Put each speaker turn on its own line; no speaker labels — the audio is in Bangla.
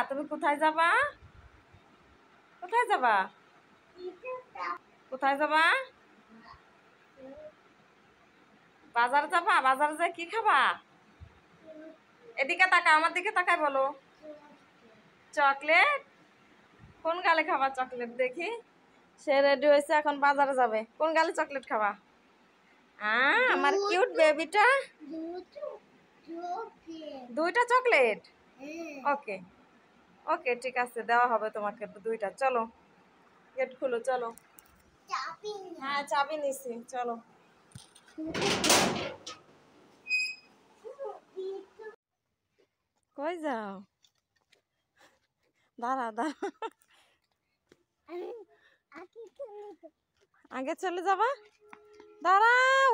তুমি কোথায় যাবা? কোথায় যাবা? কোথায় যাবা? বাজার যাবা? বাজারে যাই কি খাবা? এদিকে তাকা, আমার দিকে তাকাই বলো। চকলেট? কোন গালে খাবা চকলেট দেখি? সে রেডি হয়েছে, এখন বাজারে যাবে। কোন গালে চকলেট খাবা? আমার কিউট বেবিটা। দুইটা চকলেট? ওকে ওকে, ঠিক আছে, দেওয়া হবে তোমাকে দুইটা। চলো গেট খুলো, চলো। হ্যাঁ, চাবি নিছি, চলো। কই যাও? দাঁড়া দাঁড়া, আগে চলে যাবা, দাঁড়াও।